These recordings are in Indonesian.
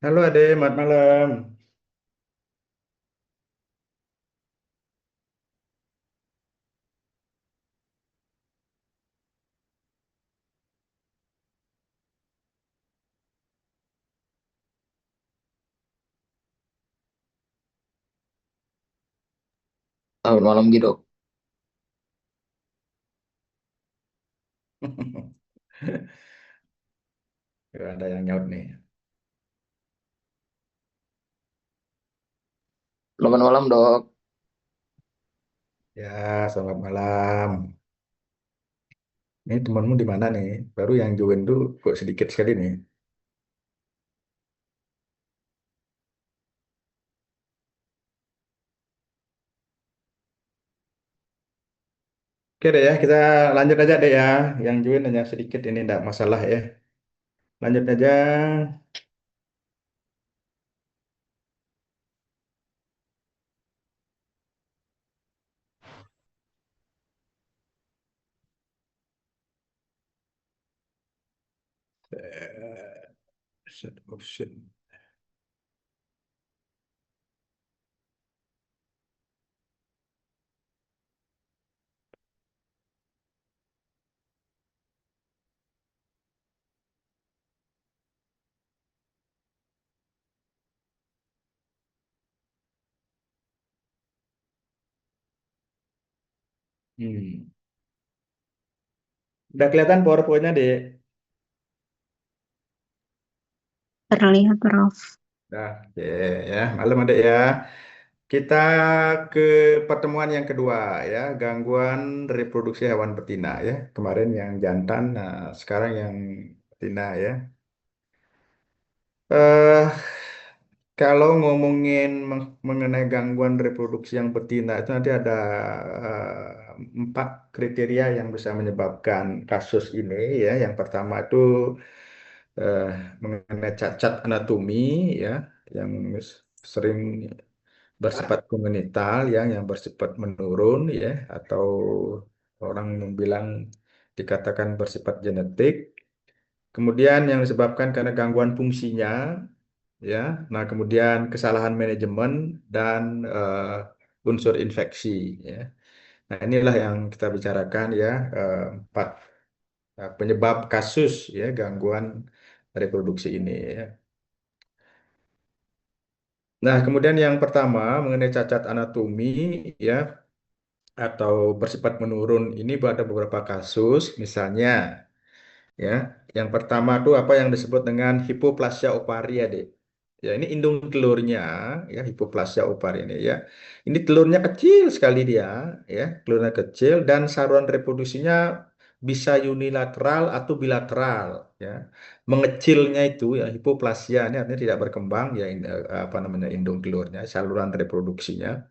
Halo Ade, selamat malam. Selamat malam gitu. Ada yang nyaut nih. Selamat malam dok. Ya, selamat malam. Ini temanmu di mana nih? Baru yang join tuh kok sedikit sekali nih. Oke deh ya, kita lanjut aja deh ya. Yang join hanya sedikit ini enggak masalah ya. Lanjut aja. Set option. Hmm. Udah kelihatan PowerPoint-nya deh. Terlihat, Prof. Dah, oke ya. Malam adek ya. Kita ke pertemuan yang kedua ya, gangguan reproduksi hewan betina ya. Kemarin yang jantan, nah sekarang yang betina ya. eh Kalau ngomongin mengenai gangguan reproduksi yang betina itu nanti ada empat kriteria yang bisa menyebabkan kasus ini ya. Yang pertama itu eh, mengenai cacat anatomi ya, yang sering bersifat kongenital ya, yang bersifat menurun ya, atau orang bilang dikatakan bersifat genetik. Kemudian yang disebabkan karena gangguan fungsinya ya. Nah, kemudian kesalahan manajemen dan unsur infeksi ya. Nah, inilah yang kita bicarakan ya, empat penyebab kasus ya gangguan reproduksi ini ya. Nah, kemudian yang pertama mengenai cacat anatomi ya atau bersifat menurun ini ada beberapa kasus, misalnya ya. Yang pertama tuh apa yang disebut dengan hipoplasia ovaria, Dek. Ya, ini indung telurnya ya, hipoplasia ovaria ini ya. Ini telurnya kecil sekali dia ya, telurnya kecil dan saluran reproduksinya bisa unilateral atau bilateral ya. Mengecilnya itu ya hipoplasia ini artinya tidak berkembang ya apa namanya indung telurnya, saluran reproduksinya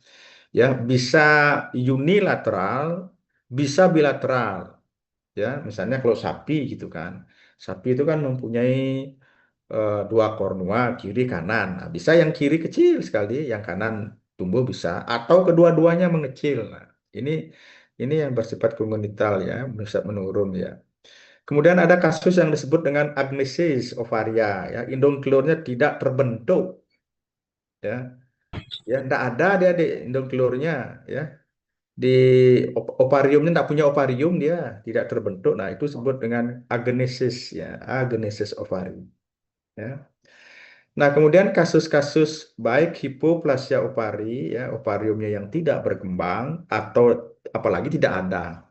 ya bisa unilateral, bisa bilateral ya. Misalnya kalau sapi gitu kan, sapi itu kan mempunyai dua kornua kiri kanan. Nah, bisa yang kiri kecil sekali, yang kanan tumbuh bisa, atau kedua-duanya mengecil. Nah, ini ini yang bersifat kongenital ya, bisa menurun ya. Kemudian ada kasus yang disebut dengan agnesis ovaria ya, indung telurnya tidak terbentuk ya, ya tidak ada dia di indung telurnya ya. Di ovariumnya tidak punya ovarium, dia tidak terbentuk. Nah, itu disebut dengan agenesis ya, agenesis ovari ya. Nah, kemudian kasus-kasus baik hipoplasia ovari ya, ovariumnya yang tidak berkembang atau apalagi tidak ada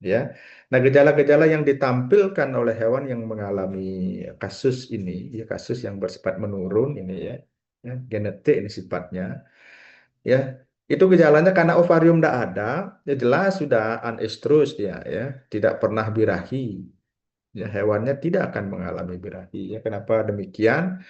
ya. Nah, gejala-gejala yang ditampilkan oleh hewan yang mengalami kasus ini ya, kasus yang bersifat menurun ini ya, ya genetik ini sifatnya ya. Itu gejalanya karena ovarium tidak ada, ya jelas sudah anestrus dia ya, tidak pernah birahi. Ya, hewannya tidak akan mengalami birahi. Ya, kenapa demikian?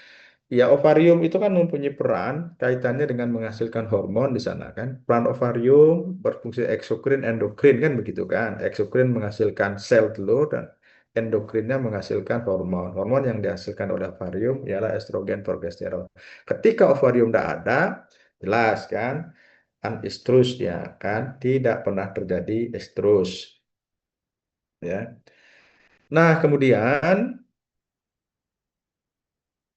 Ya, ovarium itu kan mempunyai peran kaitannya dengan menghasilkan hormon di sana kan. Peran ovarium berfungsi eksokrin, endokrin kan begitu kan. Eksokrin menghasilkan sel telur dan endokrinnya menghasilkan hormon. Hormon yang dihasilkan oleh ovarium ialah estrogen, progesteron. Ketika ovarium tidak ada, jelas kan, anestrus ya kan, tidak pernah terjadi estrus ya. Nah, kemudian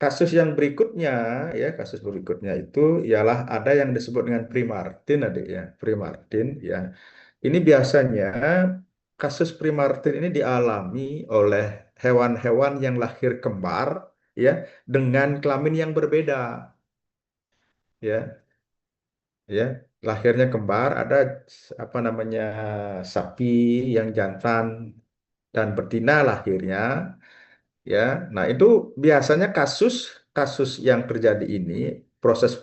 kasus yang berikutnya, ya kasus berikutnya itu ialah ada yang disebut dengan primartin, adik ya, primartin ya. Ini biasanya kasus primartin ini dialami oleh hewan-hewan yang lahir kembar, ya, dengan kelamin yang berbeda, ya, ya. Lahirnya kembar, ada apa namanya sapi yang jantan dan betina lahirnya. Ya, nah itu biasanya kasus yang terjadi ini proses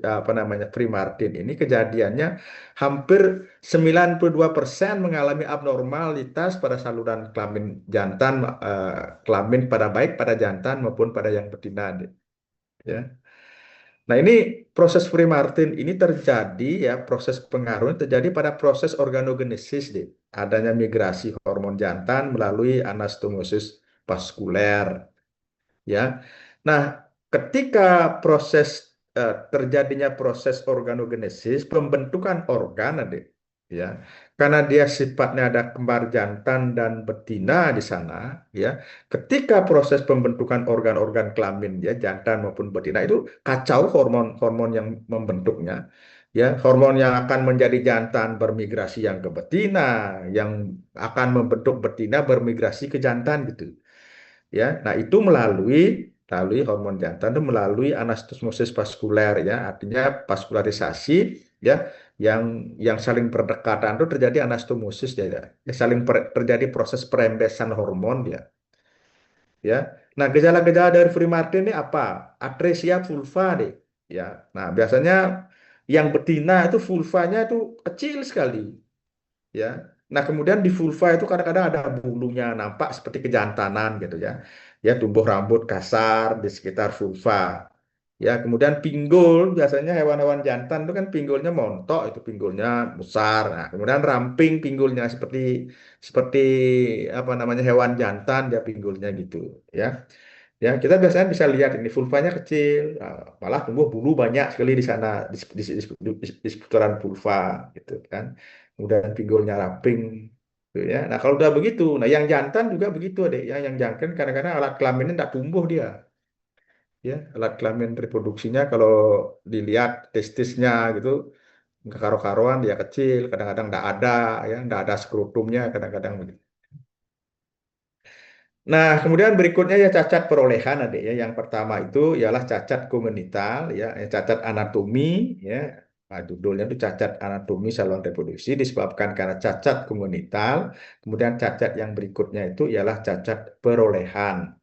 apa namanya primartin ini kejadiannya hampir 92% mengalami abnormalitas pada saluran kelamin jantan, kelamin pada baik pada jantan maupun pada yang betina, Dek. Ya. Nah, ini proses primartin ini terjadi, ya, proses pengaruh terjadi pada proses organogenesis, Dek. Adanya migrasi hormon jantan melalui anastomosis vaskuler. Ya. Nah, ketika terjadinya proses organogenesis, pembentukan organ, adik, ya, karena dia sifatnya ada kembar jantan dan betina di sana, ya, ketika proses pembentukan organ-organ kelamin, ya, jantan maupun betina itu kacau hormon-hormon yang membentuknya, ya, hormon yang akan menjadi jantan bermigrasi yang ke betina, yang akan membentuk betina bermigrasi ke jantan gitu. Ya, nah itu melalui hormon jantan itu melalui anastomosis vaskuler, ya, artinya vaskularisasi, ya, yang saling berdekatan itu terjadi anastomosis, ya, ya, terjadi proses perembesan hormon, ya, ya. Nah, gejala-gejala dari Free Martin ini apa? Atresia vulva, deh, ya. Nah, biasanya yang betina itu vulvanya itu kecil sekali, ya. Nah, kemudian di vulva itu kadang-kadang ada bulunya nampak seperti kejantanan gitu, ya. Ya, tumbuh rambut kasar di sekitar vulva. Ya, kemudian pinggul, biasanya hewan-hewan jantan itu kan pinggulnya montok, itu pinggulnya besar. Nah, kemudian ramping pinggulnya seperti seperti apa namanya hewan jantan, ya, pinggulnya gitu, ya. Ya, kita biasanya bisa lihat ini vulvanya kecil, nah, malah tumbuh bulu banyak sekali di sana di seputaran vulva gitu kan. Kemudian pinggulnya ramping, gitu ya. Nah, kalau udah begitu, nah yang jantan juga begitu, deh. Yang jantan kadang-kadang alat kelaminnya tidak tumbuh dia, ya. Alat kelamin reproduksinya kalau dilihat testisnya gitu nggak karo-karuan, dia kecil, kadang-kadang tidak ada, ya, tidak ada skrotumnya kadang-kadang begitu. Nah, kemudian berikutnya ya cacat perolehan, adik ya. Yang pertama itu ialah cacat kongenital, ya, cacat anatomi, ya. Nah, judulnya itu cacat anatomi saluran reproduksi disebabkan karena cacat kongenital. Kemudian cacat yang berikutnya itu ialah cacat perolehan.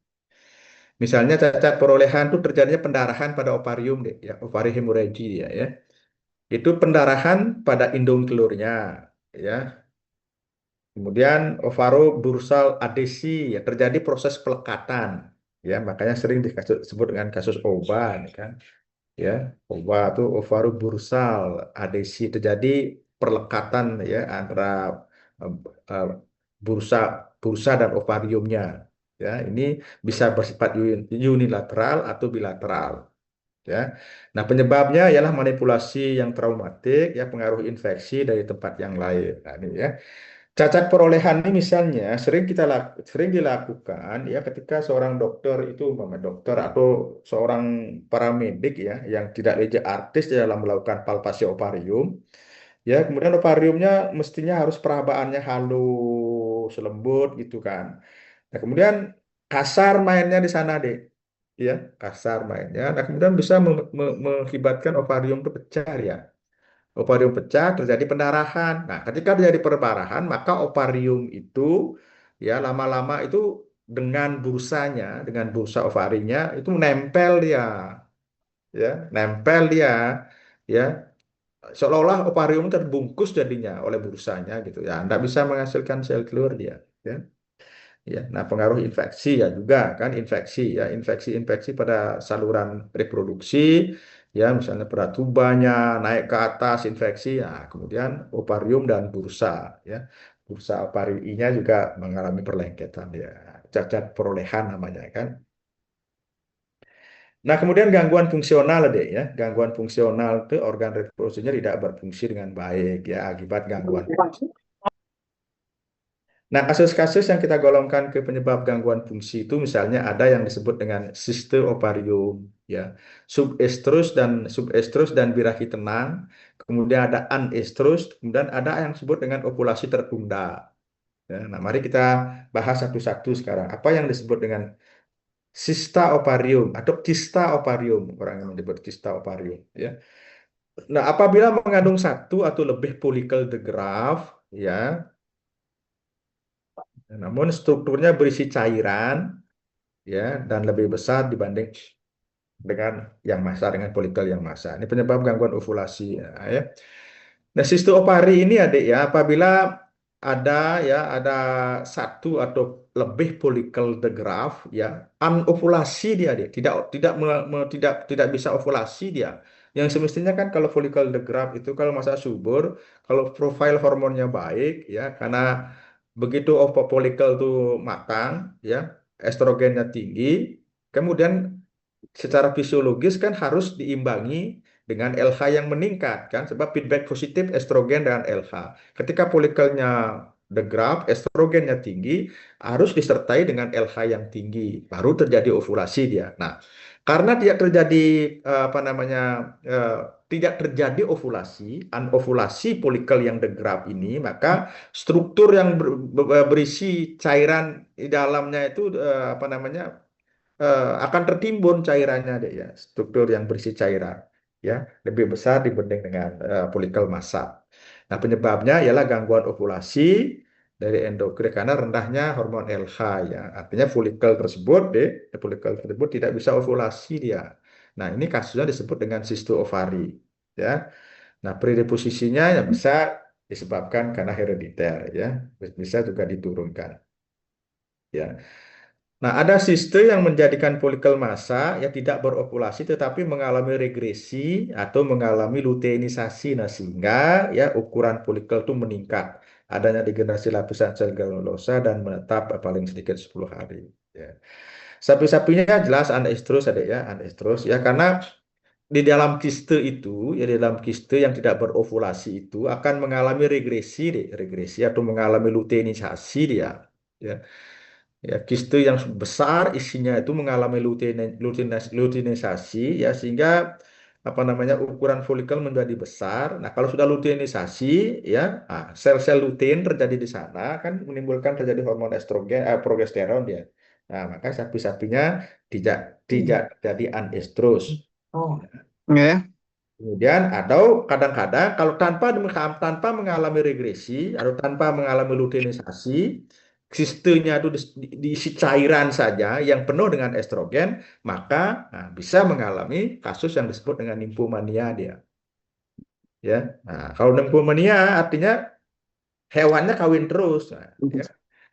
Misalnya cacat perolehan itu terjadinya pendarahan pada ovarium, deh, ya, ovari hemorrhagi, ya. Itu pendarahan pada indung telurnya, ya. Kemudian ovaro-dorsal adesi, ya, terjadi proses pelekatan, ya, makanya sering disebut dengan kasus OBA, ini kan, ya. OBA itu ovaro-dorsal adesi, terjadi perlekatan, ya, antara eh, eh, bursa bursa dan ovariumnya, ya. Ini bisa bersifat unilateral atau bilateral, ya. Nah, penyebabnya ialah manipulasi yang traumatik, ya, pengaruh infeksi dari tempat yang lain. Nah, ini, ya. Cacat perolehan ini misalnya sering dilakukan, ya, ketika seorang dokter itu dokter atau seorang paramedik, ya, yang tidak legit artis di dalam melakukan palpasi ovarium, ya, kemudian ovariumnya mestinya harus perabaannya halus lembut gitu kan. Nah, kemudian kasar mainnya di sana, deh, ya, kasar mainnya. Nah, kemudian bisa mengakibatkan ovarium itu pecah, ya. Ovarium pecah, terjadi pendarahan. Nah, ketika terjadi pendarahan, maka ovarium itu, ya, lama-lama itu dengan bursa ovarinya itu nempel dia, ya, nempel dia, ya, seolah-olah ovarium terbungkus jadinya oleh bursanya gitu, ya, tidak bisa menghasilkan sel telur dia, ya. Ya, nah, pengaruh infeksi ya juga kan, infeksi, ya, infeksi pada saluran reproduksi, ya, misalnya pada tubanya naik ke atas infeksi, ya, kemudian ovarium dan bursa, ya, bursa ovarinya juga mengalami perlengketan, ya, cacat perolehan namanya kan. Nah, kemudian gangguan fungsional, deh, ya, gangguan fungsional itu organ reproduksinya tidak berfungsi dengan baik, ya, akibat gangguan. Nah, kasus-kasus yang kita golongkan ke penyebab gangguan fungsi itu misalnya ada yang disebut dengan siste ovarium, ya, subestrus dan birahi tenang, kemudian ada anestrus, kemudian ada yang disebut dengan ovulasi tertunda. Ya, nah, mari kita bahas satu-satu sekarang. Apa yang disebut dengan sista ovarium atau kista ovarium, orang yang menyebut kista ovarium, ya. Nah, apabila mengandung satu atau lebih follicle the graft, ya, namun strukturnya berisi cairan, ya, dan lebih besar dibanding dengan yang masa, dengan folikel yang masa. Ini penyebab gangguan ovulasi, ya. Nah, sistu ovari ini adik ya, apabila ada ada satu atau lebih folikel the graft, ya, anovulasi dia, adik, tidak bisa ovulasi dia. Yang semestinya kan kalau folikel the graft itu kalau masa subur, kalau profil hormonnya baik, ya, karena begitu folikel itu matang, ya, estrogennya tinggi, kemudian secara fisiologis kan harus diimbangi dengan LH yang meningkat kan, sebab feedback positif estrogen dengan LH. Ketika folikelnya degrad, estrogennya tinggi, harus disertai dengan LH yang tinggi, baru terjadi ovulasi dia. Nah, karena tidak terjadi apa namanya eh, tidak terjadi ovulasi, anovulasi folikel yang degrad ini, maka struktur yang berisi cairan di dalamnya itu apa namanya akan tertimbun cairannya deh ya, struktur yang berisi cairan ya lebih besar dibanding dengan folikel massa. Nah, penyebabnya ialah gangguan ovulasi dari endokrin karena rendahnya hormon LH, ya. Artinya folikel tersebut tidak bisa ovulasi dia. Nah, ini kasusnya disebut dengan sistu ovari, ya. Nah, predisposisinya yang bisa disebabkan karena herediter, ya. Bisa juga diturunkan. Ya. Nah, ada siste yang menjadikan folikel massa yang tidak berovulasi tetapi mengalami regresi atau mengalami luteinisasi. Nah, sehingga ya ukuran folikel itu meningkat. Adanya degenerasi lapisan sel granulosa dan menetap paling sedikit 10 hari. Ya. Sapi-sapinya jelas anestrus ada ya, anestrus ya karena di dalam kiste itu, ya di dalam kiste yang tidak berovulasi itu akan mengalami regresi atau mengalami luteinisasi dia. Ya. Ya, kiste yang besar isinya itu mengalami luteinisasi ya sehingga apa namanya ukuran folikel menjadi besar. Nah, kalau sudah luteinisasi ya, sel-sel lutein terjadi di sana kan menimbulkan terjadi hormon estrogen progesteron dia. Nah, maka sapi-sapinya tidak tidak jadi anestrus. Oh. Ya. Kemudian atau kadang-kadang kalau tanpa mengalami regresi atau tanpa mengalami luteinisasi, sistemnya itu diisi cairan saja yang penuh dengan estrogen, maka bisa mengalami kasus yang disebut dengan nymphomania dia. Ya, nah kalau nymphomania artinya hewannya kawin terus. Nah, ya.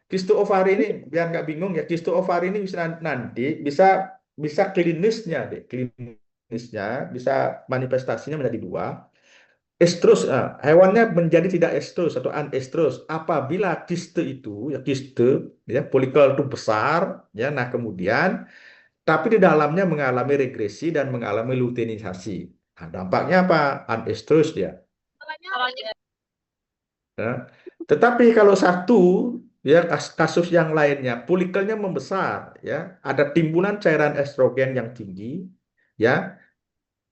Kisto ovari ini biar nggak bingung ya, kisto ovari ini bisa nanti bisa bisa klinisnya deh, klinisnya bisa manifestasinya menjadi dua. Estrus, hewannya menjadi tidak estrus atau anestrus apabila kiste itu ya kiste ya folikel itu besar ya, nah kemudian tapi di dalamnya mengalami regresi dan mengalami luteinisasi. Nah, dampaknya apa? Anestrus dia. Ya. Tetapi kalau satu ya kasus yang lainnya folikelnya membesar ya, ada timbunan cairan estrogen yang tinggi ya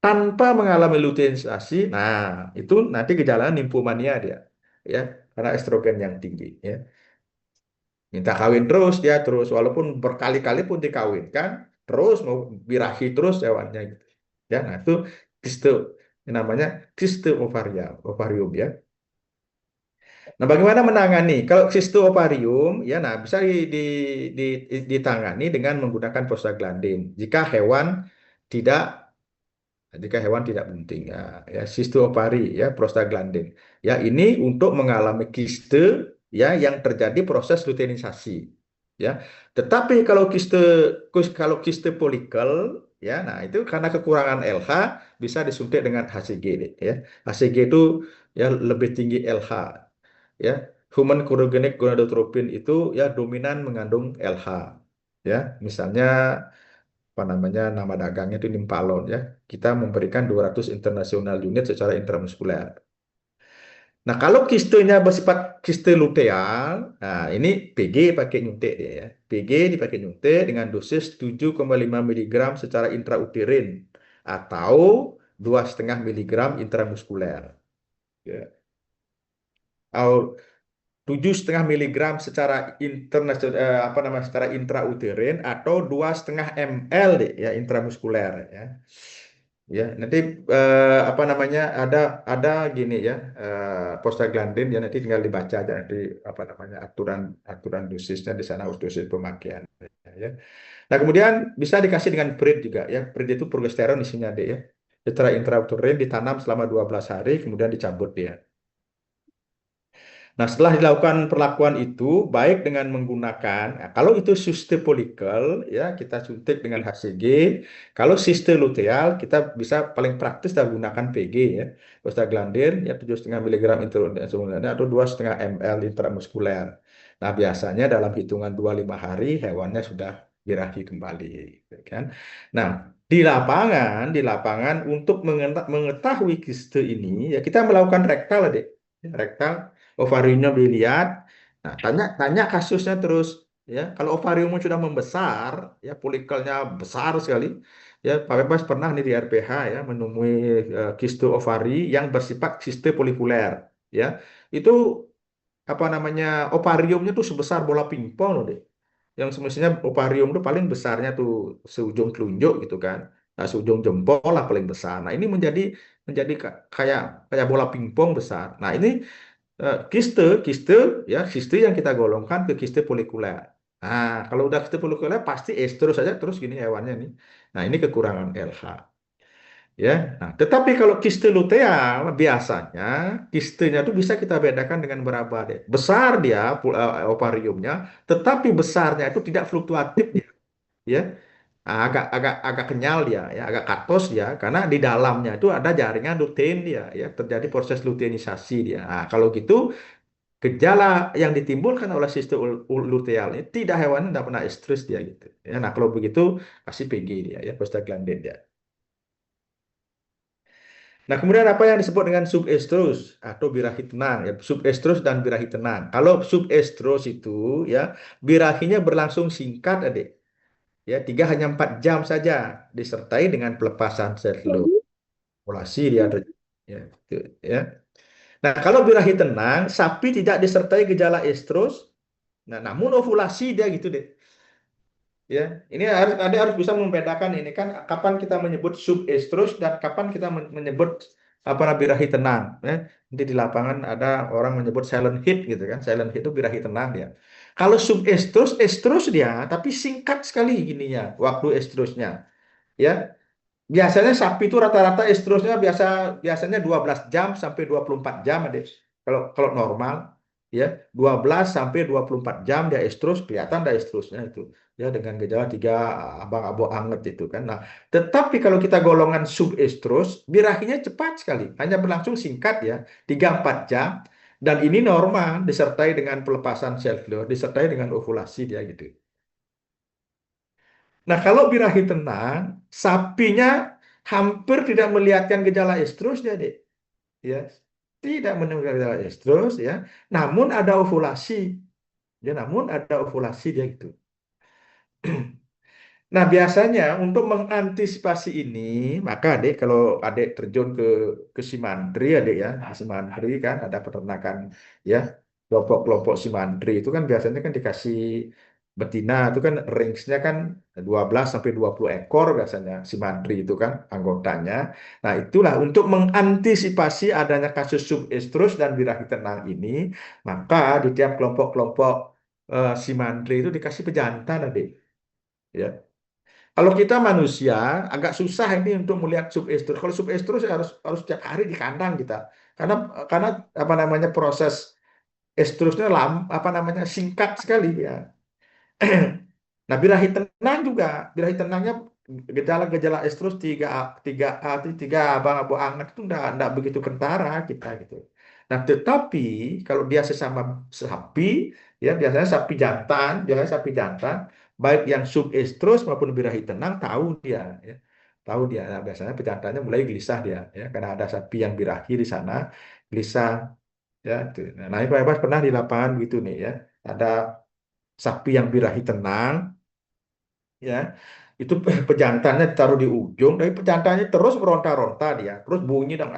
tanpa mengalami luteinisasi, nah itu nanti gejala nymphomania dia, ya, karena estrogen yang tinggi, ya. Minta kawin terus dia terus, walaupun berkali-kali pun dikawinkan, terus mau birahi terus hewannya gitu, ya. Nah itu kiste, yang namanya kiste ovarium, ya. Nah, bagaimana menangani? Kalau kiste ovarium, ya, nah bisa ditangani dengan menggunakan prostaglandin. Jika hewan tidak jika hewan tidak bunting, ya sistoopari ya prostaglandin. Ya ini untuk mengalami kiste ya yang terjadi proses luteinisasi. Ya, tetapi kalau kiste folikel ya, nah itu karena kekurangan LH bisa disuntik dengan HCG ya. HCG itu ya lebih tinggi LH ya. Human chorionic gonadotropin itu ya dominan mengandung LH ya. Misalnya apa namanya nama dagangnya itu Nimpalon ya. Kita memberikan 200 internasional unit secara intramuskuler. Nah, kalau kistenya bersifat kiste luteal, nah ini PG pakai nyuntik dia ya. PG dipakai nyuntik dengan dosis 7,5 miligram secara intrauterin atau 2,5 miligram intramuskuler. Ya. Atau 7,5 miligram secara internasional apa namanya secara intrauterin atau 2,5 ml deh, ya intramuskuler ya. Ya, nanti apa namanya ada gini ya prostaglandin ya nanti tinggal dibaca aja nanti apa namanya aturan aturan dosisnya di sana dosis pemakaian ya. Nah, kemudian bisa dikasih dengan PRID juga ya. PRID itu progesteron isinya deh ya. Secara intrauterin ditanam selama 12 hari kemudian dicabut dia. Nah, setelah dilakukan perlakuan itu, baik dengan menggunakan, nah, kalau itu sistem folikel, ya kita suntik dengan HCG. Kalau sistem luteal, kita bisa paling praktis kita gunakan PG ya, prostaglandin ya 7,5 miligram intramuskuler atau 2,5 ml intramuskuler. Nah, biasanya dalam hitungan 25 hari hewannya sudah birahi kembali, gitu kan. Nah, di lapangan untuk mengetahui kiste ini, ya kita melakukan rektal, deh, rektal ovariumnya dilihat. Nah, tanya kasusnya terus ya. Kalau ovariumnya sudah membesar, ya folikelnya besar sekali, ya Pak Bebas pernah nih di RPH ya menemui kiste ovari yang bersifat kiste folikuler, ya. Itu apa namanya ovariumnya tuh sebesar bola pingpong loh deh. Yang semestinya ovarium itu paling besarnya tuh seujung telunjuk gitu kan. Nah, seujung jempol lah paling besar. Nah, ini menjadi kayak kayak bola pingpong besar. Nah, ini kiste, kiste, ya kiste yang kita golongkan ke kiste folikuler. Nah, kalau udah kiste folikuler pasti estrus saja terus gini hewannya nih. Nah, ini kekurangan LH. Ya, nah, tetapi kalau kiste luteal biasanya kistenya itu bisa kita bedakan dengan berapa deh. Besar dia ovariumnya, tetapi besarnya itu tidak fluktuatif dia, ya. Nah, agak kenyal dia, ya, agak katos dia, karena di dalamnya itu ada jaringan lutein dia, ya, terjadi proses luteinisasi dia. Nah, kalau gitu gejala yang ditimbulkan oleh sistem luteal ini tidak hewan tidak pernah stres dia gitu. Ya, nah kalau begitu kasih PG dia ya prostaglandin dia. Nah, kemudian apa yang disebut dengan subestrus atau birahi tenang ya, subestrus dan birahi tenang. Kalau subestrus itu ya birahinya berlangsung singkat, Adik. Ya, 3 hanya 4 jam saja disertai dengan pelepasan sel telur. Populasi dia ada ya, gitu, ya. Nah, kalau birahi tenang, sapi tidak disertai gejala estrus. Nah, namun ovulasi dia gitu deh. Ya, ini harus Anda harus bisa membedakan ini kan kapan kita menyebut subestrus dan kapan kita menyebut apa birahi tenang. Ya. Nanti di lapangan ada orang menyebut silent hit gitu kan. Silent hit itu birahi tenang dia. Kalau subestrus, estrus dia, tapi singkat sekali gininya waktu estrusnya. Ya, biasanya sapi itu rata-rata estrusnya biasanya 12 jam sampai 24 jam, Adik. Kalau kalau normal ya 12 sampai 24 jam dia estrus kelihatan dia estrusnya itu ya dengan gejala tiga abang-abang anget itu kan. Nah, tetapi kalau kita golongan subestrus birahinya cepat sekali, hanya berlangsung singkat ya 3-4 jam dan ini normal disertai dengan pelepasan sel telur, disertai dengan ovulasi dia gitu. Nah, kalau birahi tenang, sapinya hampir tidak melihatkan gejala estrus dia, Dek. Ya, tidak menunjukkan gejala estrus ya. Namun ada ovulasi. Ya, namun ada ovulasi dia gitu. Nah, biasanya untuk mengantisipasi ini, maka adik kalau adik terjun ke Simandri, adik ya, di Simandri kan ada peternakan ya, kelompok-kelompok Simandri itu kan biasanya kan dikasih betina itu kan range-nya kan 12 sampai 20 ekor biasanya Simandri itu kan anggotanya. Nah, itulah untuk mengantisipasi adanya kasus subestrus dan birahi tenang ini, maka di tiap kelompok-kelompok Simandri itu dikasih pejantan, adik. Ya, kalau kita manusia agak susah ini untuk melihat subestrus. Kalau subestrus harus harus setiap hari di kandang kita. Karena apa namanya proses estrusnya apa namanya singkat sekali ya. Nah, birahi tenang juga, birahi tenangnya gejala-gejala estrus tiga abang-abang anget itu enggak begitu kentara kita gitu. Nah, tetapi kalau dia sesama sapi, ya biasanya sapi jantan, baik yang subestrus maupun birahi tenang tahu dia, ya. Tahu dia. Nah, biasanya pejantannya mulai gelisah dia, ya, karena ada sapi yang birahi di sana, gelisah. Ya, itu. Nah, ini Pak Ebas pernah di lapangan gitu nih ya. Ada sapi yang birahi tenang, ya. Itu pejantannya ditaruh di ujung, tapi pejantannya terus meronta-ronta dia, terus bunyi dan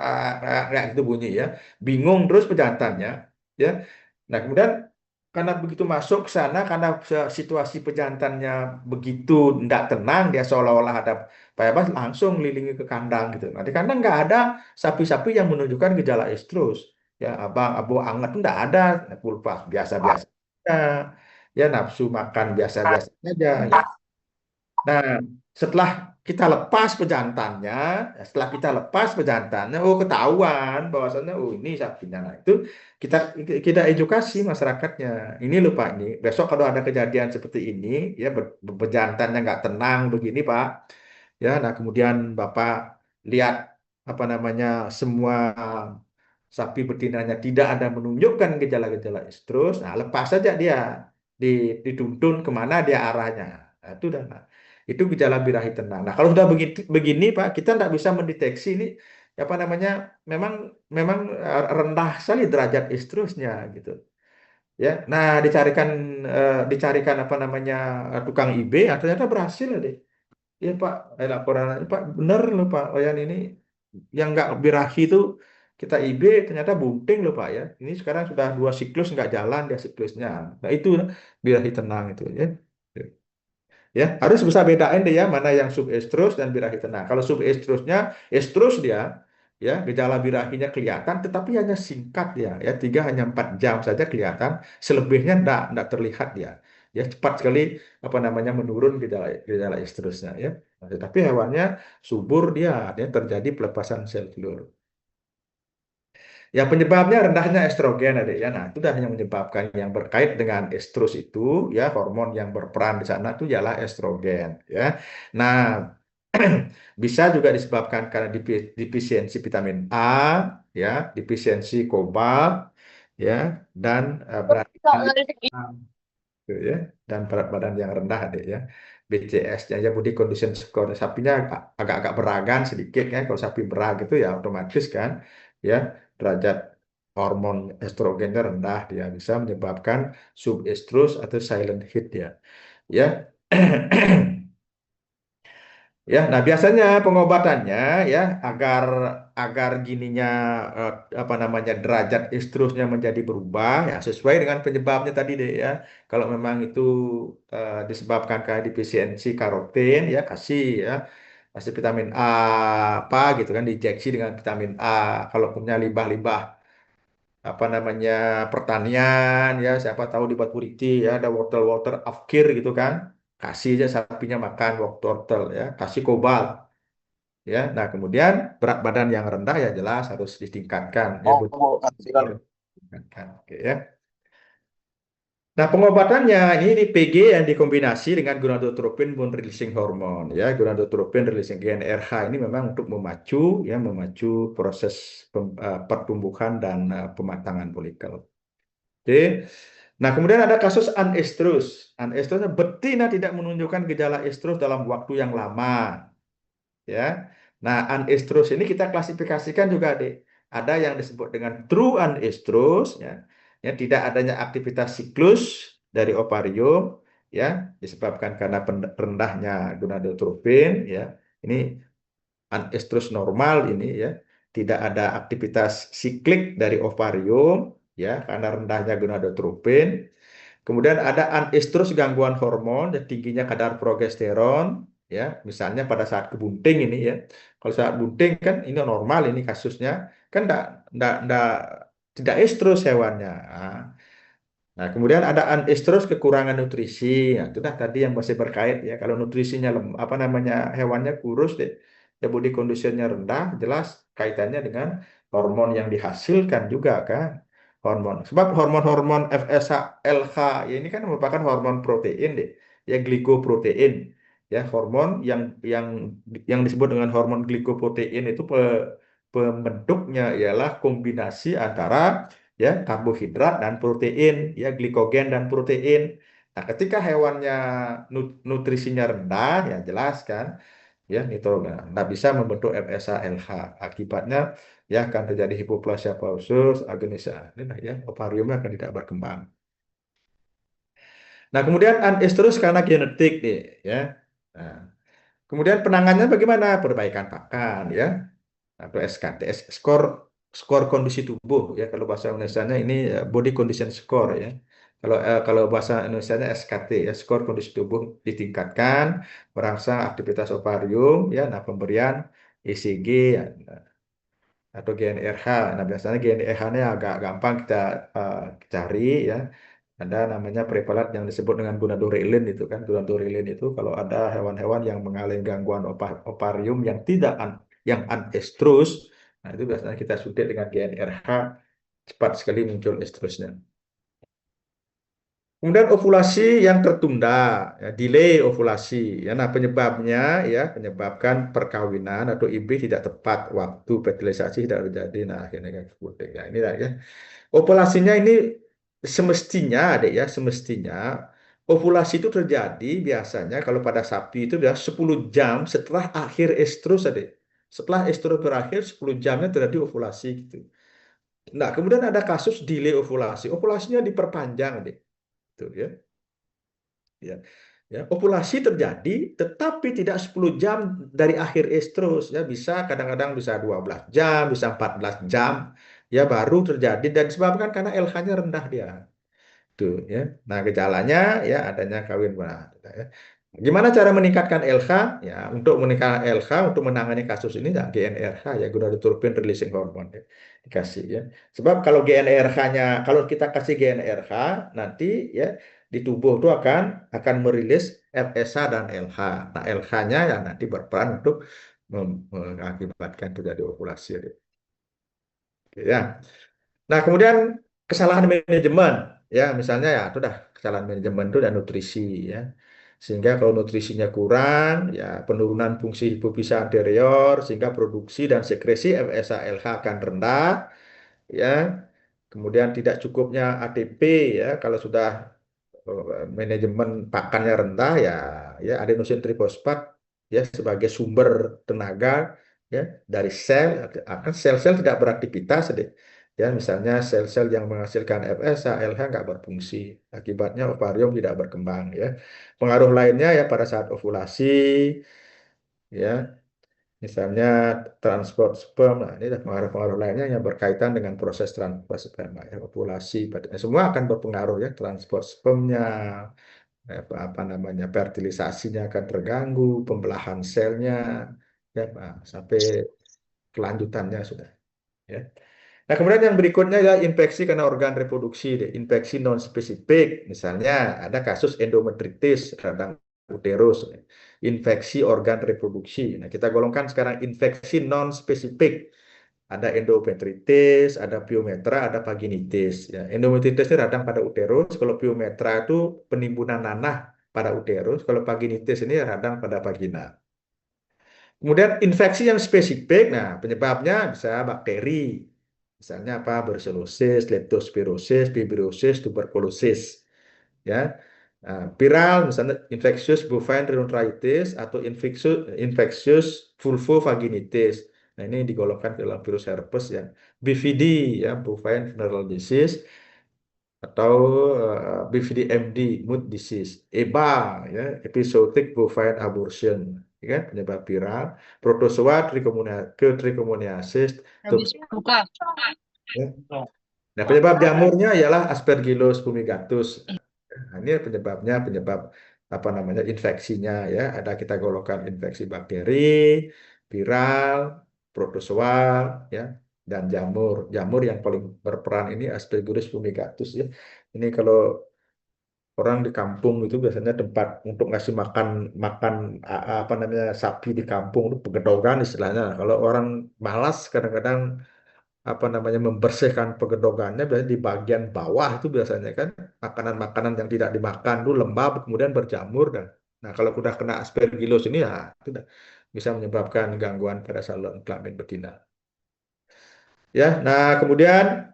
kayak gitu bunyi ya. Bingung terus pejantannya, ya. Nah, kemudian karena begitu masuk ke sana, karena situasi pejantannya begitu tidak tenang, dia seolah-olah ada Pak Ebas langsung ngelilingi ke kandang gitu. Nah, di kandang nggak ada sapi-sapi yang menunjukkan gejala estrus. Ya, abang, abu anget nggak ada, pulpas biasa-biasa. Ya, nafsu makan biasa-biasa saja. Nah, setelah kita lepas pejantannya, setelah kita lepas pejantannya, oh ketahuan bahwasannya oh ini sapinya. Nah, itu kita kita edukasi masyarakatnya. Ini loh Pak, ini besok kalau ada kejadian seperti ini, ya pejantannya nggak tenang begini Pak, ya. Nah, kemudian Bapak lihat apa namanya semua sapi betinanya tidak ada menunjukkan gejala-gejala estrus, nah lepas saja dia dituntun kemana dia arahnya. Nah, itu udah. Nah, itu gejala birahi tenang. Nah, kalau sudah begini, Pak, kita tidak bisa mendeteksi ini apa namanya, memang memang rendah sekali derajat estrusnya gitu. Ya, nah dicarikan apa namanya tukang IB, ah, ternyata berhasil deh. Iya Pak, laporan Pak bener loh Pak. Oyan ini yang nggak birahi itu kita IB ternyata bunting loh Pak ya. Ini sekarang sudah 2 siklus nggak jalan dia siklusnya. Nah itu birahi tenang itu ya. Ya harus bisa bedain deh ya mana yang subestrus dan birahi tenang. Kalau subestrusnya estrus dia ya gejala birahinya kelihatan tetapi hanya singkat ya 3 hanya 4 jam saja kelihatan. Selebihnya enggak terlihat dia. Ya cepat sekali apa namanya menurun gejala gejala estrusnya ya. Nah, tetapi hewannya subur dia terjadi pelepasan sel telur. Ya penyebabnya rendahnya estrogen adik ya. Nah, itu dah yang menyebabkan yang berkait dengan estrus itu ya hormon yang berperan di sana itu ialah estrogen ya. Nah, bisa juga disebabkan karena defisiensi vitamin A ya, defisiensi kobalt ya dan berat gitu ya dan berat badan yang rendah deh ya BCS-nya ya body condition score sapinya agak-agak beragan sedikit kan kalau sapi berag itu ya otomatis kan ya derajat hormon estrogennya rendah dia bisa menyebabkan subestrus atau silent hit ya ya, nah biasanya pengobatannya ya agar agar gininya apa namanya derajat estrusnya menjadi berubah ya sesuai dengan penyebabnya tadi deh ya. Kalau memang itu disebabkan karena defisiensi karotin ya kasih vitamin A apa gitu kan diinjeksi dengan vitamin A. Kalau punya limbah-limbah apa namanya pertanian ya siapa tahu dibuat puriti ya ada wortel-wortel afkir gitu kan kasih aja sapinya makan wortel ya kasih kobalt ya. Nah, kemudian berat badan yang rendah ya jelas harus ditingkatkan ya Oh, body Bu, kasihan. harus ditingkatkan. Oke ya. Nah, pengobatannya ini di PG yang dikombinasi dengan gonadotropin bone releasing hormone ya. Gonadotropin releasing GnRH ini memang untuk memacu proses pertumbuhan dan pematangan folikel. Oke. Nah, kemudian ada kasus anestrus. Anestrusnya betina tidak menunjukkan gejala estrus dalam waktu yang lama ya. Nah, anestrus ini kita klasifikasikan juga, Dek. Ada yang disebut dengan true anestrus ya. Ya, tidak adanya aktivitas siklus dari ovarium ya, disebabkan karena rendahnya gonadotropin ya. Ini anestrus normal ini ya. Tidak ada aktivitas siklik dari ovarium ya, karena rendahnya gonadotropin. Kemudian ada anestrus gangguan hormon, dan tingginya kadar progesteron, ya, misalnya pada saat kebunting ini ya. Kalau saat bunting kan ini normal ini kasusnya, kan tidak estrus hewannya. Nah, kemudian ada anestrus kekurangan nutrisi. Nah, itu dah tadi yang masih berkait ya. Kalau nutrisinya apa namanya hewannya kurus deh, ya body conditionnya rendah, jelas kaitannya dengan hormon yang dihasilkan juga kan. Hormon. Sebab hormon-hormon FSH, LH ya ini kan merupakan hormon protein deh, ya glikoprotein. Ya, hormon yang disebut dengan hormon glikoprotein itu pembentuknya ialah kombinasi antara ya karbohidrat dan protein ya glikogen dan protein. Nah, ketika hewannya nutrisinya rendah ya jelas kan ya nitrogen nggak bisa membentuk FSH LH akibatnya ya akan terjadi hipoplasia pausus, agenesia, ini lah ya, ovariumnya akan tidak berkembang. Nah, kemudian anestrus karena genetik nih, ya. Nah, kemudian penanganannya bagaimana? Perbaikan pakan, ya, atau SKTS, skor skor kondisi tubuh, ya. Kalau bahasa Indonesianya ini body condition score, ya. Kalau bahasa Indonesianya SKT, ya, skor kondisi tubuh ditingkatkan, merangsang aktivitas ovarium, ya. Nah, pemberian ECG, ya, atau GnRH. Nah, biasanya GnRH-nya agak gampang kita eh, cari, ya. Ada namanya preparat yang disebut dengan gonadotropin itu kan. Gonadotropin itu kalau ada hewan-hewan yang mengalami gangguan ovarium yang tidak yang anestrus, nah itu biasanya kita suntik dengan GnRH, cepat sekali muncul estrusnya. Kemudian ovulasi yang tertunda, ya, delay ovulasi. Ya, nah penyebabnya ya penyebabkan perkawinan atau IB tidak tepat waktu fertilisasi tidak terjadi. Nah akhirnya kan kemudian ya ini lah ya. Ovulasinya ini semestinya, adek ya, semestinya ovulasi itu terjadi biasanya kalau pada sapi itu sudah 10 jam setelah akhir estrus, adek. Setelah estrus berakhir 10 jamnya terjadi ovulasi gitu. Nah, kemudian ada kasus delay ovulasi. Ovulasinya diperpanjang, adek. Gitu, ya. Ya. Ya, ovulasi terjadi tetapi tidak 10 jam dari akhir estrus, ya bisa kadang-kadang bisa 12 jam, bisa 14 jam ya baru terjadi dan disebabkan karena LH-nya rendah dia. Tuh, ya. Nah, gejalanya ya adanya kawin berat, ya. Gimana cara meningkatkan LH? Ya, untuk meningkatkan LH untuk menangani kasus ini ya GnRH, ya gonadotropin releasing hormone, ya. Dikasih, ya. Sebab kalau GnRH-nya kalau kita kasih GnRH nanti ya di tubuh itu akan merilis FSH dan LH. Nah, LH-nya ya nanti berperan untuk mengakibatkan terjadi ovulasi. Ya. Nah, kemudian kesalahan manajemen, ya misalnya ya itu dah kesalahan manajemen itu dan nutrisi, ya. Sehingga kalau nutrisinya kurang, ya penurunan fungsi hipofisa anterior sehingga produksi dan sekresi FSH LH akan rendah, ya. Kemudian tidak cukupnya ATP, ya kalau sudah manajemen pakannya rendah, ya adenosin trifosfat ya sebagai sumber tenaga, ya dari sel, akan sel-sel tidak beraktivitas deh. Ya misalnya sel-sel yang menghasilkan FSH LH nggak berfungsi, akibatnya ovarium tidak berkembang, ya. Pengaruh lainnya ya pada saat ovulasi, ya misalnya transport sperma. Nah, ini adalah pengaruh-pengaruh lainnya yang berkaitan dengan proses transport sperma, ya, ovulasi, semua akan berpengaruh, ya, transport spermnya, apa namanya, fertilisasinya akan terganggu, pembelahan selnya, ya, sampai kelanjutannya sudah, ya. Nah, kemudian yang berikutnya adalah infeksi karena organ reproduksi, deh. Infeksi non spesifik, misalnya ada kasus endometritis radang uterus, infeksi organ reproduksi. Nah, kita golongkan sekarang infeksi non spesifik. Ada endometritis, ada pyometra, ada vaginitis. Ya, endometritis ini radang pada uterus. Kalau pyometra itu penimbunan nanah pada uterus. Kalau vaginitis ini radang pada vagina. Kemudian infeksi yang spesifik, nah penyebabnya bisa bakteri. Misalnya apa? Brucellosis, leptospirosis, fibrosis, tuberkulosis. Ya, nah, viral misalnya infectious bovine rhinitis atau infectious vulvovaginitis. Nah, ini digolongkan ke dalam virus herpes, ya. BVD, ya, bovine venereal disease, atau BVD-MD, mood disease. EBA, ya, episodic bovine abortion, ya kan, penyebab viral. Protozoa trichomoniasis, Buka. ya. Nah, penyebab jamurnya ialah Aspergillus fumigatus. Nah, ini penyebabnya, penyebab apa namanya, infeksinya, ya. Ada kita golongkan infeksi bakteri, viral, protozoa, ya, dan jamur. Jamur yang paling berperan ini Aspergillus fumigatus, ya. Ini kalau orang di kampung itu biasanya tempat untuk ngasih makan makan apa namanya sapi di kampung itu pegedogan istilahnya. Kalau orang malas kadang-kadang apa namanya membersihkan pegedogannya biasanya di bagian bawah itu biasanya kan makanan-makanan yang tidak dimakan itu lembab kemudian berjamur dan nah kalau sudah kena aspergillus ini ya itu bisa menyebabkan gangguan pada saluran kelamin betina, ya. Nah, kemudian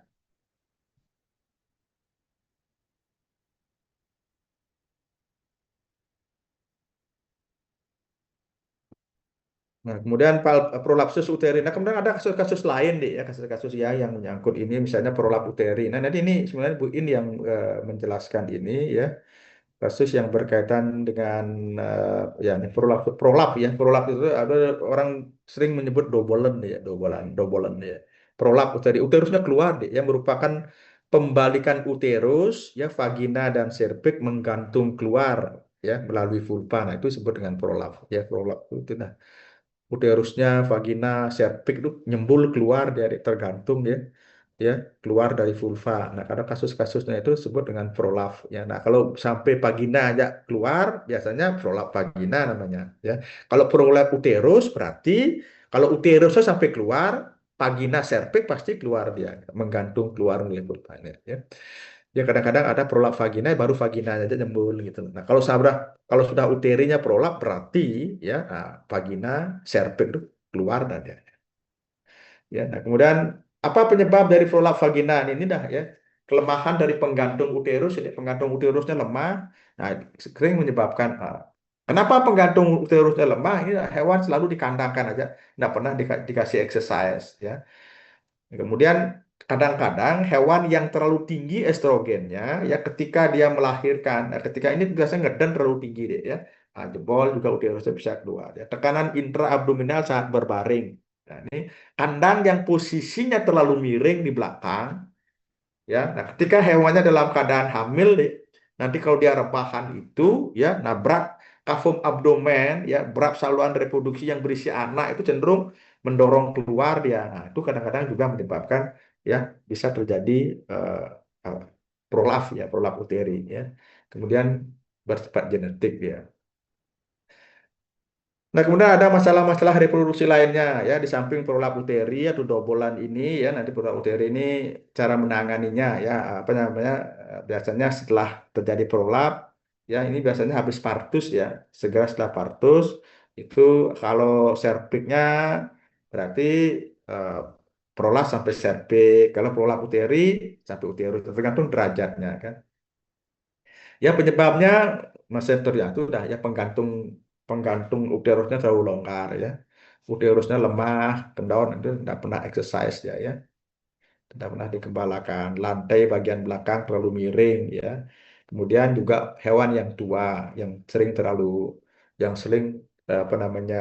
Nah, kemudian prolapsus uterin. Nah, kemudian ada kasus-kasus lain deh ya, kasus-kasus ya yang menyangkut ini, misalnya prolap uterin. Nah, nanti ini sebenarnya Bu In yang menjelaskan ini ya, kasus yang berkaitan dengan ya ini prolap, prolap ya, prolap itu ada orang sering menyebut dobolen ya, dobolen ya. Prolap uterusnya keluar deh, yang merupakan pembalikan uterus ya, vagina dan serviks menggantung keluar ya melalui vulva. Nah, itu disebut dengan prolap ya, prolap itu. Nah, uterusnya, vagina, serviks itu nyembul keluar dari tergantung ya, ya keluar dari vulva. Nah, karena kasus-kasusnya itu disebut dengan prolap ya. Nah, kalau sampai vagina aja keluar, biasanya prolap vagina namanya ya. Kalau prolap uterus berarti kalau uterusnya sampai keluar, vagina, serviks pasti keluar dia, menggantung keluar dari vulva ya. Ya kadang-kadang ada prolap vagina baru vagina aja nyembul gitu. Nah, kalau sudah uterinya prolap berarti ya nah, vagina, serviks itu keluar dan ya. Ya, nah kemudian apa penyebab dari prolap vagina ini dah ya? Kelemahan dari penggantung uterus, jadi penggantung uterusnya lemah. Nah, sering menyebabkan kenapa penggantung uterusnya lemah? Ini hewan selalu dikandangkan aja, nggak pernah dikasih exercise ya. Kemudian kadang-kadang hewan yang terlalu tinggi estrogennya ya ketika dia melahirkan, nah, ketika ini biasanya ngeden terlalu tinggi deh ya, nah, jebol juga uterusnya bisa keluar ya. Tekanan intraabdominal saat berbaring. Nah, ini kandang yang posisinya terlalu miring di belakang ya. Nah, ketika hewannya dalam keadaan hamil deh, nanti kalau dia rebahan itu ya nabrak kafum abdomen ya, berat saluran reproduksi yang berisi anak itu cenderung mendorong keluar dia. Nah, itu kadang-kadang juga menyebabkan ya bisa terjadi eh, eh, prolap ya, prolap uteri ya. Kemudian bersifat genetik ya. Nah, kemudian ada masalah-masalah reproduksi lainnya ya di samping prolap uteri atau dobolan ini ya. Nanti prolap uteri ini cara menanganinya ya apa namanya biasanya setelah terjadi prolap ya ini biasanya habis partus ya. Segera setelah partus itu kalau serviksnya berarti eh, prolap sampai serviks. Kalau prolap uteri sampai uterus tergantung derajatnya kan. Ya penyebabnya masih terjatuh dah ya penggantung penggantung uterusnya terlalu longgar ya. Uterusnya lemah, kendor itu tidak pernah exercise ya. Tidak pernah dikembalakan. Lantai bagian belakang terlalu miring ya. Kemudian juga hewan yang tua yang sering terlalu yang sering apa namanya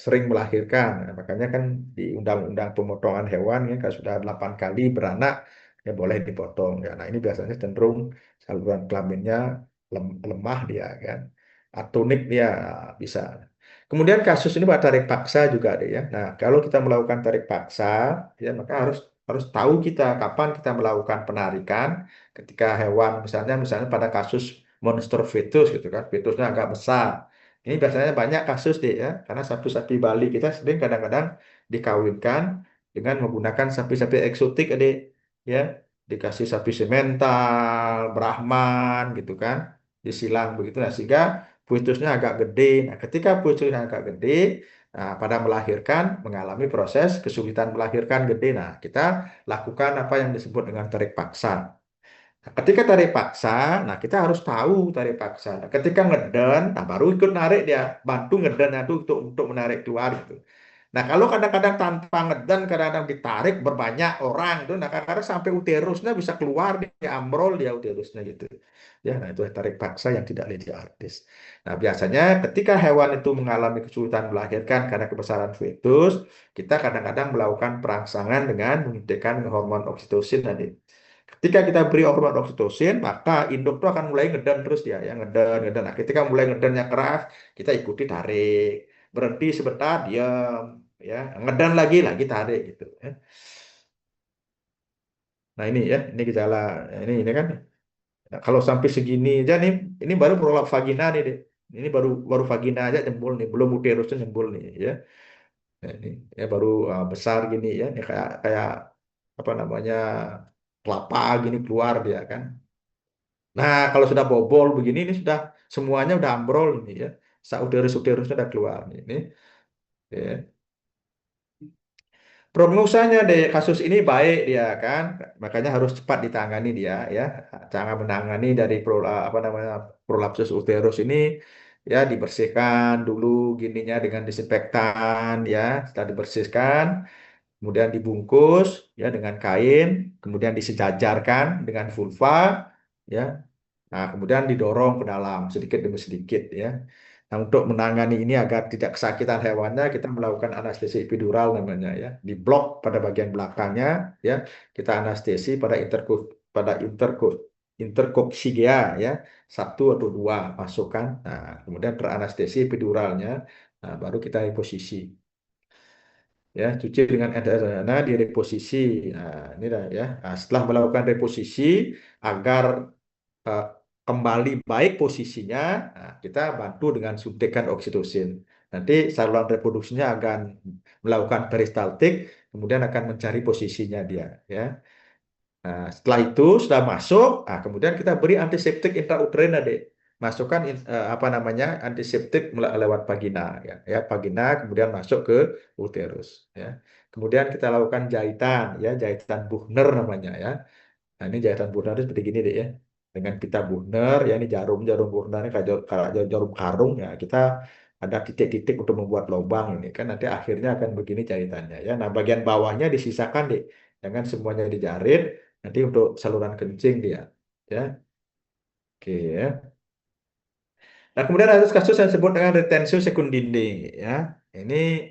sering melahirkan. Nah, makanya kan di undang-undang pemotongan hewan ya kalau sudah 8 kali beranak ya boleh dipotong ya. Nah, ini biasanya cenderung saluran kelaminnya lemah dia kan. Atonik dia bisa. Kemudian kasus ini Pak tarik paksa juga deh ya. Nah, kalau kita melakukan tarik paksa ya maka harus harus tahu kita kapan kita melakukan penarikan ketika hewan misalnya pada kasus monster fetus gitu kan fetusnya agak besar ini biasanya banyak kasus deh ya karena sapi-sapi Bali kita sering kadang-kadang dikawinkan dengan menggunakan sapi-sapi eksotik deh ya dikasih sapi semental Brahman gitu kan disilang begitu nah sehingga fetusnya agak gede nah ketika fetusnya agak gede nah, pada melahirkan mengalami proses kesulitan melahirkan gede. Nah, kita lakukan apa yang disebut dengan tarik paksa. Nah, ketika tarik paksa, nah kita harus tahu tarik paksa. Nah, ketika ngeden, nah baru ikut narik dia, bantu ngeden itu untuk menarik keluar gitu. Nah, kalau kadang-kadang tanpa ngeden, kadang-kadang ditarik berbanyak orang tuh, nah kadang-kadang sampai uterusnya bisa keluar dia ambrol dia uterusnya gitu. Ya, nah itu tarik paksa yang tidak artis. Nah, biasanya ketika hewan itu mengalami kesulitan melahirkan karena kebesaran fetus, kita kadang-kadang melakukan perangsangan dengan menyuntikkan hormon oksitosin tadi. Ketika kita beri hormon oksitosin, maka induk itu akan mulai ngeden terus dia, ya ngeden, ngeden. Nah, ketika mulai ngedennya keras, kita ikuti tarik, berhenti sebentar, diam, ya ngeden lagi tarik gitu. Ya. Nah ini ya, ini gejala, ini kan. Nah, kalau sampai segini aja nih, ini baru prolap vagina nih, deh. Ini baru baru vagina aja jembul nih, belum uterusnya jembul nih, ya. Nah, ini ya baru besar gini ya, ini kayak kayak apa namanya kelapa gini keluar dia kan. Nah, kalau sudah bobol begini ini sudah semuanya udah ambrol ini ya. Uterusnya udah keluar nih. Ini ya. Prognosanya deh kasus ini baik dia kan, makanya harus cepat ditangani dia ya. Jangan menangani dari apa namanya prolapsus uterus ini ya dibersihkan dulu gininya dengan disinfektan ya. Setelah dibersihkan, kemudian dibungkus ya dengan kain, kemudian disejajarkan dengan vulva ya. Nah, kemudian didorong ke dalam sedikit demi sedikit ya. Nah, untuk menangani ini agar tidak kesakitan hewannya, kita melakukan anestesi epidural namanya ya. Di blok pada bagian belakangnya ya, kita anestesi pada interkoksigea ya, satu atau dua masukkan. Nah, kemudian teranestesi epiduralnya, nah, baru kita reposisi ya, cuci dengan air dana di reposisi. Nah, ini dah ya. Nah, setelah melakukan reposisi agar eh, kembali baik posisinya, nah, kita bantu dengan suntikan oksitosin. Nanti saluran reproduksinya akan melakukan peristaltik, kemudian akan mencari posisinya dia, ya. Nah, setelah itu sudah masuk, nah, kemudian kita beri antiseptik intrauterin, adik. Masukkan apa namanya antiseptik lewat vagina, ya, ya vagina, kemudian masuk ke uterus, ya. Kemudian kita lakukan jahitan, ya jahitan Buchner namanya, ya. Nah, ini jahitan Buchner itu seperti gini deh ya. Dengan pita Buchner, ya ini jarum Buchner ini kayak jarum karung ya. Kita ada titik-titik untuk membuat lubang ini kan nanti akhirnya akan begini jahitannya ya. Nah, bagian bawahnya disisakan deh. Jangan semuanya dijarit nanti untuk saluran kencing dia. Ya. Oke ya. Nah, kemudian ada kasus yang disebut dengan retensio secundine ya. Ini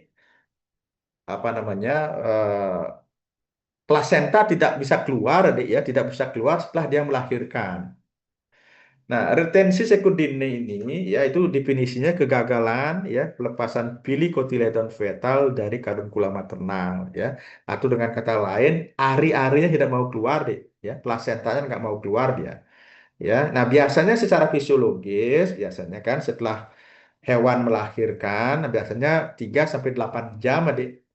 apa namanya? Plasenta tidak bisa keluar, adik ya, tidak bisa keluar setelah dia melahirkan. Nah, retensi sekundine ini yaitu definisinya kegagalan ya pelepasan bili kotiledon fetal dari kandung kula maternal ya. Atau dengan kata lain, ari-arinya tidak mau keluar deh ya, plasentanya nggak mau keluar dia. Ya. Nah, biasanya secara fisiologis biasanya kan setelah hewan melahirkan biasanya 3 sampai 8 jam adik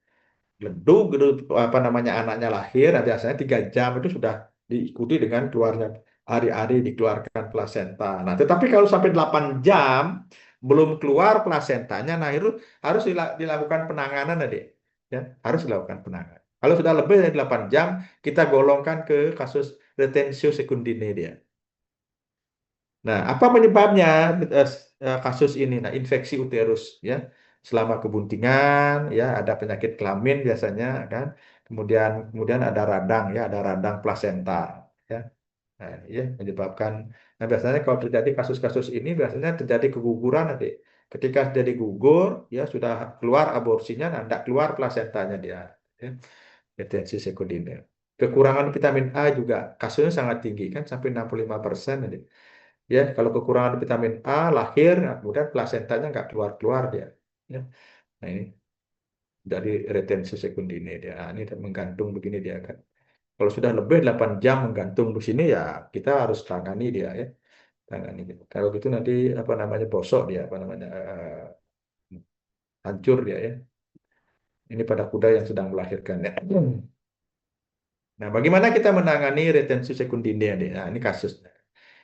leduk gitu apa namanya anaknya lahir, nah, biasanya 3 jam itu sudah diikuti dengan keluarnya ari-ari dikeluarkan plasenta. Nah, tetapi kalau sampai 8 jam belum keluar plasentanya, nah itu harus dilakukan penanganan, adik. Ya, harus dilakukan penanganan. Kalau sudah lebih dari 8 jam, kita golongkan ke kasus retensio secundine dia. Nah, apa penyebabnya eh, kasus ini? Nah, infeksi uterus ya. Selama kebuntingan ya ada penyakit kelamin biasanya kan. Kemudian ada radang ya, ada radang plasenta ya. Nah, ya menyebabkan biasanya kalau terjadi kasus-kasus ini biasanya terjadi keguguran nanti. Ketika terjadi gugur ya sudah keluar aborsinya, nah, tidak keluar plasentanya dia. Ya. Retensi sekunder. Kekurangan vitamin A juga kasusnya sangat tinggi kan sampai 65% nanti. Ya, kalau kekurangan vitamin A lahir, nah, kemudian plasentanya nggak keluar-keluar dia. Ya. Nah, ini dari retensi sekundine dia. Nah, ini menggantung begini dia kan. Kalau sudah lebih 8 jam menggantung di sini ya kita harus tangani dia ya. Tangani dia. Kalau gitu nanti apa namanya bosok dia, apa namanya hancur dia ya. Ini pada kuda yang sedang melahirkan ya. Nah, bagaimana kita menangani retensi sekundine dia? Nah, ini kasusnya.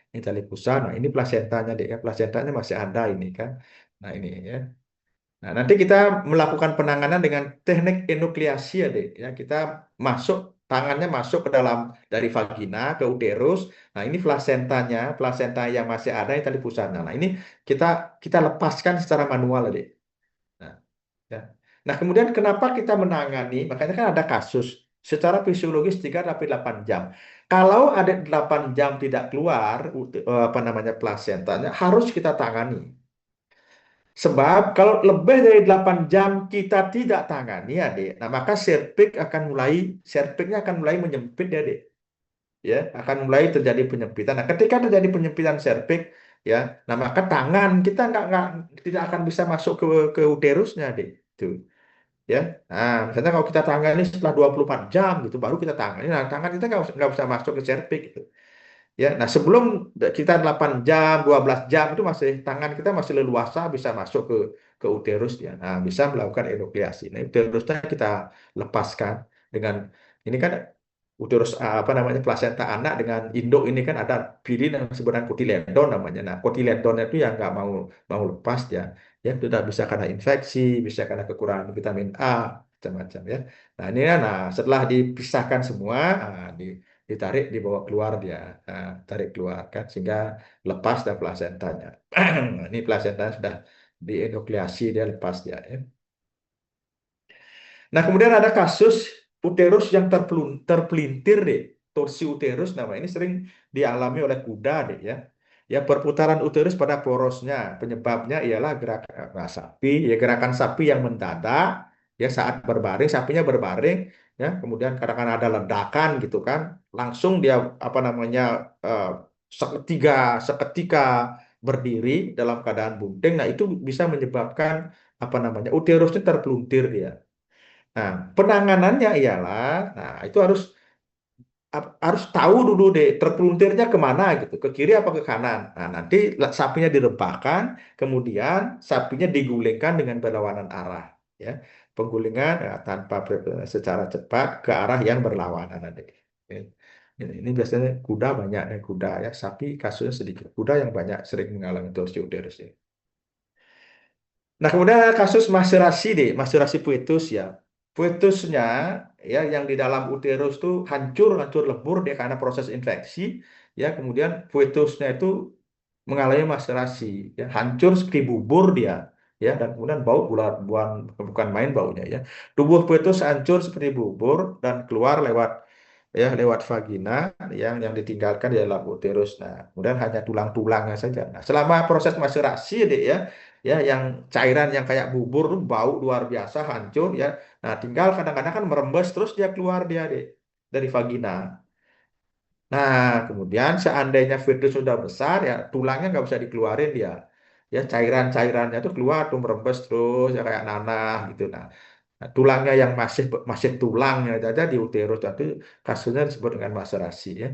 Ini tali pusat, nah ini plasentanya deh ya, plasentanya masih ada ini kan. Nah ini ya. Nah nanti kita melakukan penanganan dengan teknik enukleasi ya deh ya. Kita masuk tangannya masuk ke dalam dari vagina ke uterus. Nah ini plasenta yang masih ada ini tali pusatnya. Nah ini kita kita lepaskan secara manual ya deh. Nah, ya. Nah, kemudian kenapa kita menangani? Makanya kan ada kasus secara fisiologis 3 sampai 8 jam. Kalau ada 8 jam tidak keluar apa namanya plasentanya harus kita tangani. Sebab kalau lebih dari 8 jam kita tidak tangani, Adik, nah maka serviksnya akan mulai menyempit ya, Adik. Ya, akan mulai terjadi penyempitan. Nah, ketika terjadi penyempitan serviks ya, nah maka tangan kita nggak tidak akan bisa masuk ke uterusnya, Adik. Tuh. Ya, nah misalnya kalau kita tangani setelah 24 jam gitu baru kita tangani, nah tangan kita nggak bisa masuk ke cervix gitu. Ya, nah sebelum kita 8 jam 12 jam itu masih tangan kita masih leluasa bisa masuk ke uterus ya, nah bisa melakukan enukleasi. Nah uterusnya kita lepaskan dengan ini kan uterus apa namanya plasenta anak dengan induk ini kan ada pilin yang sebenarnya kotiledon namanya. Nah kotiledon itu yang nggak mau mau lepas ya, ya sudah bisa karena infeksi, bisa karena kekurangan vitamin A macam-macam ya. Nah ini nah setelah dipisahkan semua, ditarik dibawa keluar dia. Nah, tarik keluar kan sehingga lepas dan plasentanya. Ini plasenta sudah dienukleasi dia lepas dia ya. Nah, kemudian ada kasus uterus yang terpelintir deh. Torsi uterus nama ini sering dialami oleh kuda deh ya. Ya, perputaran uterus pada porosnya. Penyebabnya ialah gerakan sapi, ya gerakan sapi yang mendadak ya saat berbaring, sapinya berbaring ya, kemudian kadang-kadang ada ledakan gitu kan. Langsung dia apa namanya seketika berdiri dalam keadaan bunting. Nah, itu bisa menyebabkan apa namanya uterusnya terpelintir dia. Nah, penanganannya ialah, nah itu harus tahu dulu deh terpelintirnya kemana gitu, ke kiri apa ke kanan. Nah, nanti sapinya direbahkan, kemudian sapinya digulingkan dengan berlawanan arah, ya. Penggulingan ya, tanpa secara cepat ke arah yang berlawanan nanti. Ya. Ini biasanya kuda banyak ya, kuda ya, sapi kasusnya sedikit. Kuda yang banyak sering mengalami torsi uterus ya. Nah, kemudian ada kasus maserasi deh, maserasi puetus ya. Puetusnya ya yang di dalam uterus tuh hancur lebur dia karena proses infeksi ya. Kemudian puetusnya itu mengalami maserasi ya, hancur seperti bubur dia ya dan kemudian bau bukan main baunya ya. Tubuh puetus hancur seperti bubur dan keluar lewat vagina yang ditinggalkan di dalam uterus. Nah, kemudian hanya tulang-tulangnya saja. Nah, selama proses maserasi deh ya yang cairan yang kayak bubur tuh bau luar biasa hancur ya. Nah, tinggal kadang-kadang kan merembes terus dia keluar dia deh dari vagina. Nah, kemudian seandainya fetus sudah besar ya tulangnya nggak bisa dikeluarin dia. Ya cairan-cairannya tuh keluar tuh merembes terus ya kayak nanah gitu. Nah, tulangnya yang masih masih tulangnya aja di uterus itu kasusnya disebut dengan maserasi ya.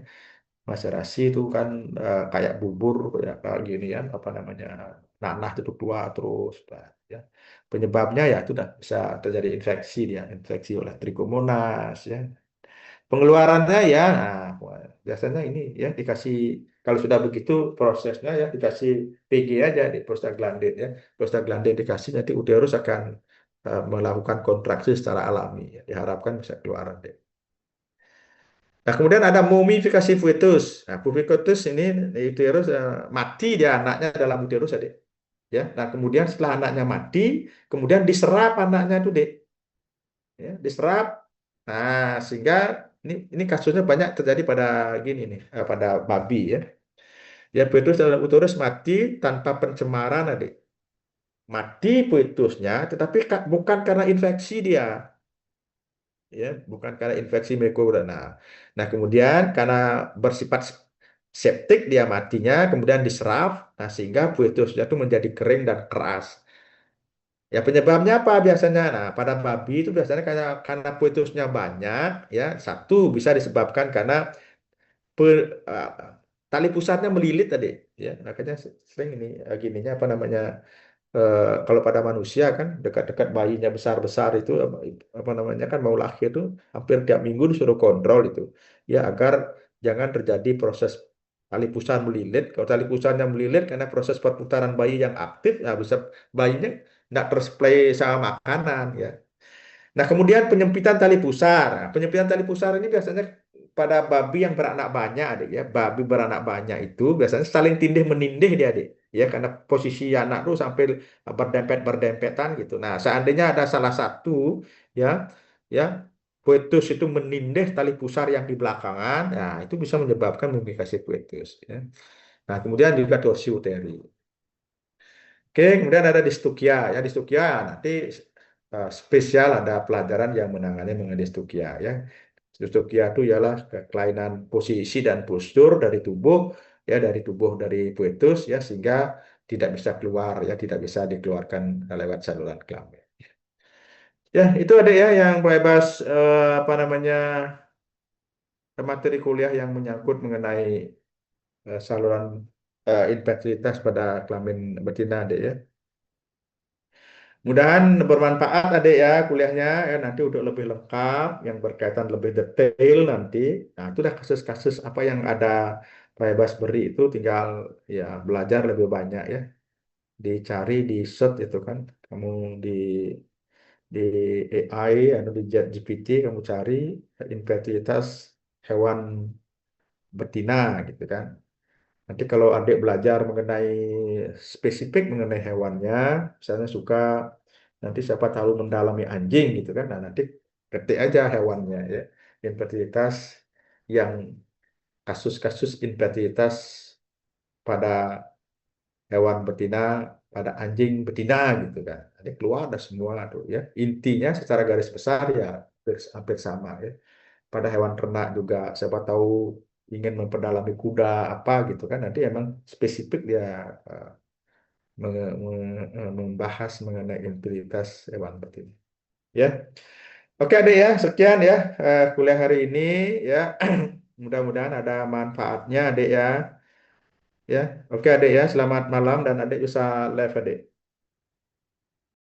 Maserasi itu kan kayak bubur ya kayak gini ya apa namanya nanah itu keluar terus nah, ya. Penyebabnya ya itu udah bisa terjadi infeksi dia, infeksi oleh Trichomonas ya. Pengeluarannya ya, nah, biasanya ini ya dikasih kalau sudah begitu prosesnya ya dikasih PG aja di prostaglandin ya. Prostaglandin dikasih nanti uterus akan melakukan kontraksi secara alami. Ya. Diharapkan bisa keluar nanti. Nah, kemudian ada mumifikasi fetus. Nah, fetus ini di uterus mati dia anaknya dalam uterus adik. Ya. Nah, kemudian setelah anaknya mati, kemudian diserap anaknya itu, Dek. Ya, diserap. Nah, sehingga ini kasusnya banyak terjadi pada gini nih, pada babi ya. Ya, fetus dalam uterus mati tanpa pencemaran, adik. Mati fetusnya, tetapi bukan karena infeksi dia, ya, bukan karena infeksi mikroba. Nah, kemudian karena bersifat septik dia matinya, kemudian diserap, nah sehingga fetusnya itu menjadi kering dan keras. Ya penyebabnya apa biasanya? Nah, pada babi itu biasanya karena fetusnya banyak, ya satu bisa disebabkan karena eh, tali pusarnya melilit tadi, ya makanya sering ini gininya apa namanya kalau pada manusia kan dekat-dekat bayinya besar-besar itu apa namanya kan mau lahir itu hampir tiap minggu disuruh kontrol itu ya agar jangan terjadi proses tali pusar melilit. Kalau tali pusarnya melilit karena proses perputaran bayi yang aktif, nah bisa bayinya nggak tersuplai sama makanan ya. Nah, kemudian penyempitan tali pusar. Nah, penyempitan tali pusar ini biasanya pada babi yang beranak banyak, adik ya. Babi beranak banyak itu biasanya saling tindih menindih dia, adik. Ya, karena posisi anak tuh sampai berdempet-berdempetan gitu. Nah, seandainya ada salah satu ya, ya, fetus itu menindih tali pusar yang di belakangan, nah itu bisa menyebabkan mumikasi fetus. Ya. Nah, kemudian juga torsi uteri. Oke, kemudian ada distukia. Ya, distukia nanti spesial ada pelajaran yang menangani mengenai distukia ya. Distukia itu ialah kelainan posisi dan postur dari tubuh dari fetus ya sehingga tidak bisa keluar ya, tidak bisa dikeluarkan lewat saluran kelamin. Ya, itu ada ya yang bebas apa namanya materi kuliah yang menyangkut mengenai saluran infertilitas pada kelamin betina, Dek ya. Mudahan bermanfaat adik ya kuliahnya ya nanti udah lebih lengkap yang berkaitan lebih detail nanti. Nah, itu udah kasus-kasus apa yang ada Pak Bas beri itu tinggal ya belajar lebih banyak ya. Dicari di search itu kan. Kamu di di AI atau di ChatGPT kamu cari infertilitas hewan betina gitu kan. Nanti kalau adik belajar mengenai spesifik mengenai hewannya, misalnya suka nanti siapa tahu mendalami anjing gitu kan, nah nanti ketik aja hewannya ya, infertilitas yang kasus-kasus infertilitas pada hewan betina, pada anjing betina gitu kan. Nanti keluar ada semua tuh ya. Intinya secara garis besar ya hampir sama ya. Pada hewan ternak juga siapa tahu ingin memperdalami kuda apa gitu kan, nanti emang spesifik dia eh, membahas mengenai integritas hewan betina ya. Oke adek ya, sekian ya kuliah hari ini ya. Mudah-mudahan ada manfaatnya adek ya. Ya, oke adek ya, selamat malam dan adek bisa live adek.